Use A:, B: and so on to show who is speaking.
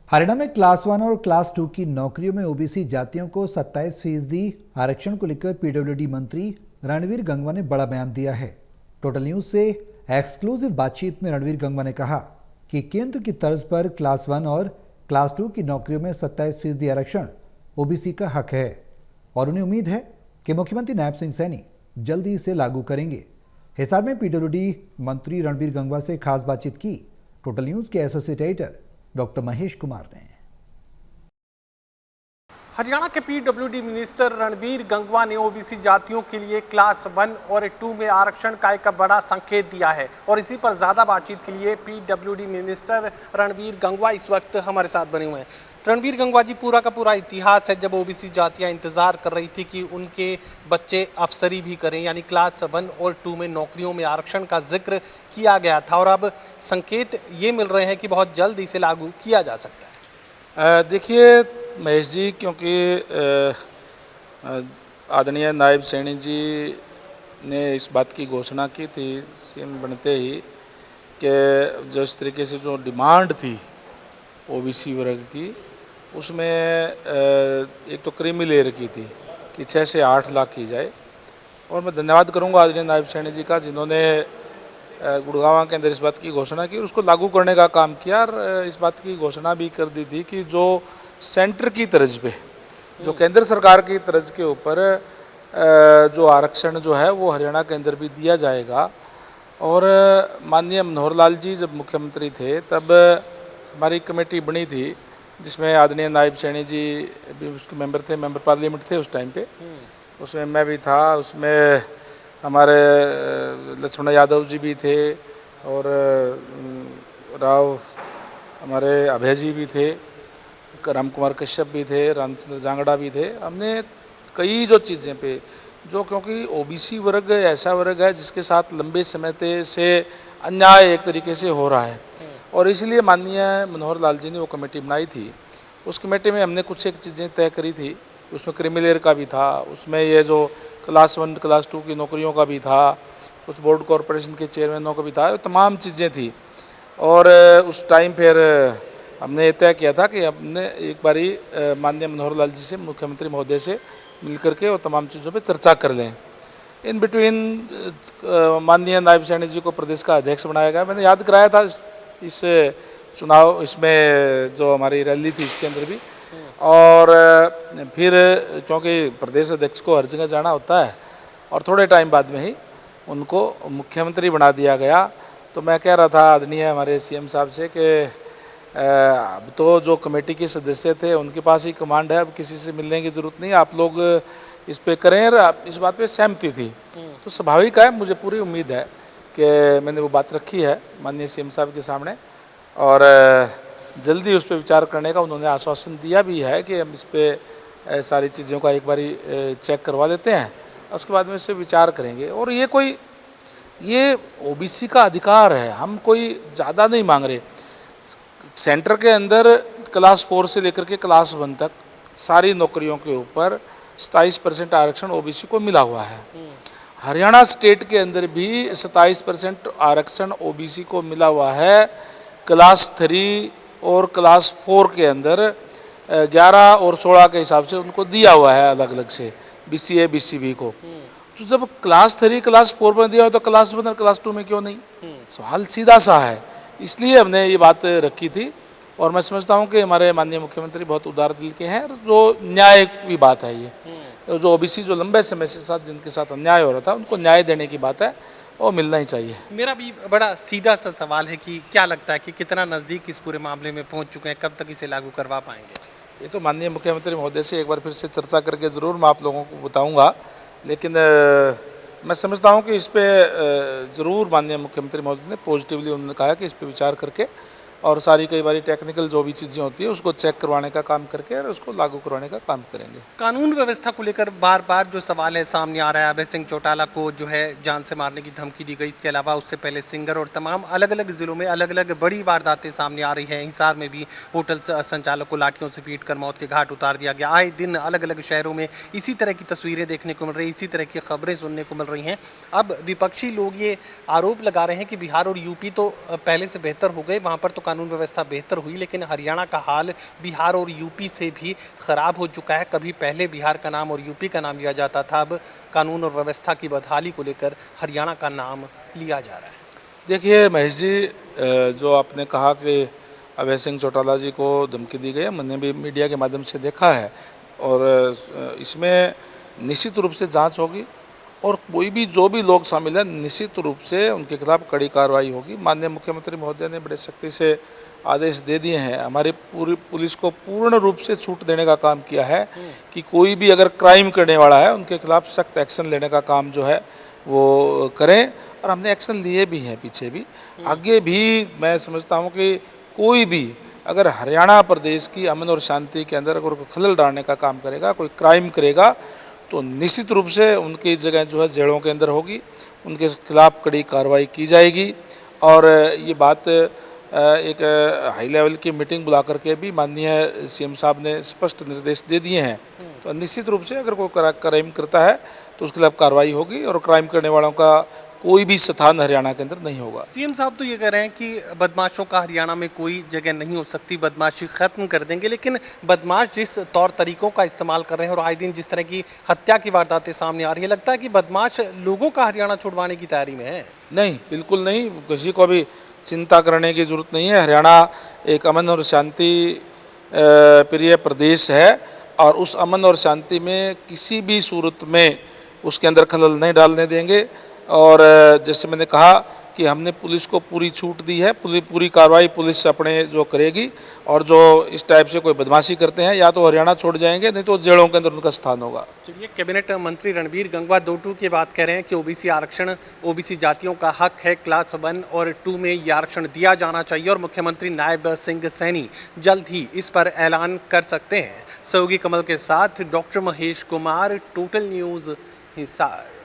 A: हरियाणा में क्लास 1 और क्लास 2 की नौकरियों में ओबीसी जातियों को 27% आरक्षण को लेकर पीडब्ल्यूडी मंत्री रणवीर गंगवा ने बड़ा बयान दिया है। टोटल न्यूज से एक्सक्लूसिव बातचीत में रणवीर गंगवा ने कहा कि केंद्र की तर्ज पर क्लास 1 और क्लास 2 की नौकरियों में 27% आरक्षण ओबीसी का हक है और उन्हें उम्मीद है कि मुख्यमंत्री नायब सिंह सैनी जल्दी इसे लागू करेंगे। हिसार में पीडब्ल्यूडी मंत्री रणवीर गंगवा से खास बातचीत की टोटल न्यूज के associate editor doctor Mahesh Kumar ने।
B: हरियाणा के पीडब्ल्यूडी मिनिस्टर रणवीर गंगवा ने ओबीसी जातियों के लिए क्लास 1 और 2 में आरक्षण का एक बड़ा संकेत दिया है और इसी पर ज्यादा बातचीत के लिए पीडब्ल्यूडी मिनिस्टर रणवीर गंगवा इस वक्त हमारे साथ बने हुए हैं। रणवीर गंगवा जी, पूरा का पूरा इतिहास है जब ओबीसी जातियां इंतजार कर रही थी कि उनके बच्चे अफसरी भी करें, यानी क्लास 1 और 2 में नौकरियों में आरक्षण का जिक्र किया गया था और अब संकेत ये मिल रहे हैं कि बहुत जल्द इसे लागू किया जा सकता है।
C: देखिए महेश जी, क्योंकि आदरणीय नायब सैनी जी ने इस बात की घोषणा की थी सीएम बनते ही कि जो इस तरीके से जो डिमांड थी ओबीसी वर्ग की, उसमें एक तो क्रीमी लेयर की थी कि 6 से 8 लाख की जाए। और मैं धन्यवाद करूंगा आदरणीय नायब सैनी जी का, जिन्होंने गुड़गांव के अंदर इस बात की घोषणा की और उसको लागू करने का काम किया और इस बात की घोषणा भी कर दी थी कि जो सेंटर की तर्ज पे, जो केंद्र सरकार की तर्ज के ऊपर जो आरक्षण जो है वो हरियाणा के अंदर भी दिया जाएगा। और माननीय मनोहर लाल जी जब मुख्यमंत्री थे तब हमारी कमेटी बनी थी जिसमें आदरणीय नायब सैनी जी भी उसके मेंबर थे, मेंबर पार्लियामेंट थे उस टाइम पे, उसमें मैं भी था, उसमें हमारे लक्ष्मण यादव जी भी थे और राव हमारे अभय जी भी थे, राम कुमार कश्यप भी थे, रामचंद्र जांगड़ा भी थे। हमने कई जो चीज़ें पे जो, क्योंकि ओबीसी वर्ग ऐसा वर्ग है जिसके साथ लंबे समय से अन्याय एक तरीके से हो रहा है और इसलिए माननीय मनोहर लाल जी ने वो कमेटी बनाई थी। उस कमेटी में हमने कुछ एक चीज़ें तय करी थी, उसमें क्रीमी लेयर का भी था, उसमें ये जो क्लास 1 क्लास 2 की नौकरियों का भी था, कुछ बोर्ड कॉरपोरेशन के चेयरमैनों का भी था, तमाम चीज़ें थी। और उस टाइम फिर हमने तय किया था कि हमने एक बारी माननीय मनोहर लाल जी से, मुख्यमंत्री महोदय से मिल करके वो तमाम चीज़ों पे चर्चा कर लें। इन बिटवीन माननीय नायब सैनी जी को प्रदेश का अध्यक्ष बनाया गया। मैंने याद कराया था इस चुनाव, इसमें जो हमारी रैली थी इसके अंदर भी, और फिर क्योंकि प्रदेश अध्यक्ष को हर जगह जाना होता है और थोड़े टाइम बाद में ही उनको मुख्यमंत्री बना दिया गया। तो मैं कह रहा था आदरणीय हमारे सीएम साहब से कि अब तो जो कमेटी के सदस्य थे उनके पास ही कमांड है, अब किसी से मिलने की ज़रूरत नहीं, आप लोग इस पे करें। और इस बात पे सहमति थी तो स्वाभाविक है, मुझे पूरी उम्मीद है कि मैंने वो बात रखी है माननीय सीएम साहब के सामने और जल्दी उस पर विचार करने का उन्होंने आश्वासन दिया भी है कि हम इस पर सारी चीज़ों का एक बारी चेक करवा देते हैं, उसके बाद में इस पर विचार करेंगे। और ये ओबीसी का अधिकार है, हम कोई ज़्यादा नहीं मांग रहे। सेंटर के अंदर क्लास 4 से लेकर के क्लास 1 तक सारी नौकरियों के ऊपर 27% आरक्षण ओबीसी को मिला हुआ है। हरियाणा स्टेट के अंदर भी 27% आरक्षण ओबीसी को मिला हुआ है। क्लास 3 और क्लास 4 के अंदर 11 और 16 के हिसाब से उनको दिया हुआ है अलग अलग से, बीसीए बीसीबी को। तो जब क्लास 3 क्लास 4 में दिया हो तो क्लास 1 और क्लास 2 में क्यों नहीं? सवाल सीधा सा है, इसलिए हमने ये बात रखी थी और मैं समझता हूँ कि हमारे माननीय मुख्यमंत्री बहुत उदार दिल के हैं, जो न्याय की बात है। ये जो ओबीसी जो लंबे समय से साथ जिनके साथ अन्याय हो रहा था उनको न्याय देने की बात है, वो मिलना ही चाहिए।
B: मेरा भी बड़ा सीधा सा सवाल है कि क्या लगता है कि कितना नज़दीक इस पूरे मामले में पहुंच चुके हैं, कब तक इसे लागू करवा पाएंगे?
C: ये तो माननीय मुख्यमंत्री महोदय से एक बार फिर से चर्चा करके ज़रूर मैं आप लोगों को बताऊँगा, लेकिन मैं समझता हूँ कि इस पर ज़रूर माननीय मुख्यमंत्री महोदय ने पॉजिटिवली उन्होंने कहा कि इस पर विचार करके और सारी कई बारी टेक्निकल जो भी चीज़ें होती है उसको चेक करवाने का काम करके और उसको लागू करवाने का काम करेंगे।
B: कानून व्यवस्था को लेकर बार बार जो सवाल है सामने आ रहा है, अभय सिंह चौटाला को जो है जान से मारने की धमकी दी गई, इसके अलावा उससे पहले सिंगर और तमाम अलग अलग ज़िलों में अलग अलग बड़ी वारदातें सामने आ रही हैं। हिसार में भी होटल संचालक को लाठियों से पीट कर मौत के घाट उतार दिया गया। आए दिन अलग अलग शहरों में इसी तरह की तस्वीरें देखने को मिल रही, इसी तरह की खबरें सुनने को मिल रही हैं। अब विपक्षी लोग ये आरोप लगा रहे हैं कि बिहार और यूपी तो पहले से बेहतर हो गए, वहाँ पर तो कानून व्यवस्था बेहतर हुई, लेकिन हरियाणा का हाल बिहार और यूपी से भी ख़राब हो चुका है। कभी पहले बिहार का नाम और यूपी का नाम लिया जाता था, अब कानून और व्यवस्था की बदहाली को लेकर हरियाणा का नाम लिया जा रहा है।
C: देखिए महेश जी, जो आपने कहा कि अभय सिंह चौटाला जी को धमकी दी गई है, मैंने भी मीडिया के माध्यम से देखा है और इसमें निश्चित रूप से जांच होगी और कोई भी जो भी लोग शामिल हैं निश्चित रूप से उनके खिलाफ कड़ी कार्रवाई होगी। माननीय मुख्यमंत्री महोदय ने बड़े सख्ती से आदेश दे दिए हैं। हमारी पूरी पुलिस को पूर्ण रूप से छूट देने का काम किया है कि कोई भी अगर क्राइम करने वाला है उनके खिलाफ सख्त एक्शन लेने का काम जो है वो करें और हमने एक्शन लिए भी हैं पीछे भी। आगे भी मैं समझता हूँ कि कोई भी अगर हरियाणा प्रदेश की अमन और शांति के अंदर अगर कोई खलल डालने का काम करेगा, कोई क्राइम करेगा, तो निश्चित रूप से उनकी जगह जो है जेलों के अंदर होगी, उनके खिलाफ कड़ी कार्रवाई की जाएगी। और ये बात एक हाई लेवल की मीटिंग बुला करके भी माननीय सीएम साहब ने स्पष्ट निर्देश दे दिए हैं। तो निश्चित रूप से अगर कोई क्राइम करता है तो उसके खिलाफ कार्रवाई होगी और क्राइम करने वालों का कोई भी स्थान हरियाणा के अंदर नहीं होगा।
B: सीएम साहब तो ये कह रहे हैं कि बदमाशों का हरियाणा में कोई जगह नहीं हो सकती, बदमाशी खत्म कर देंगे, लेकिन बदमाश जिस तौर तरीकों का इस्तेमाल कर रहे हैं और आए दिन जिस तरह की हत्या की वारदातें सामने आ रही है, लगता है कि बदमाश लोगों का हरियाणा छुड़वाने की तैयारी में है।
C: नहीं, बिल्कुल नहीं, किसी को भी चिंता करने की जरूरत नहीं है। हरियाणा एक अमन और शांति प्रिय प्रदेश है और उस अमन और शांति में किसी भी सूरत में उसके अंदर खलल नहीं डालने देंगे। और जैसे मैंने कहा कि हमने पुलिस को पूरी छूट दी है, पूरी कार्रवाई पुलिस अपने जो करेगी और जो इस टाइप से कोई बदमाशी करते हैं या तो हरियाणा छोड़ जाएंगे, नहीं तो जेलों के अंदर उनका स्थान होगा।
B: चलिए, कैबिनेट मंत्री रणबीर गंगवा 2-2 की बात कह रहे हैं कि ओबीसी आरक्षण ओबीसी जातियों का हक है, क्लास 1 और 2 में ये आरक्षण दिया जाना चाहिए और मुख्यमंत्री नायब सिंह सैनी जल्द ही इस पर ऐलान कर सकते हैं। सहयोगी कमल के साथ doctor Mahesh Kumar, total news, Hisar.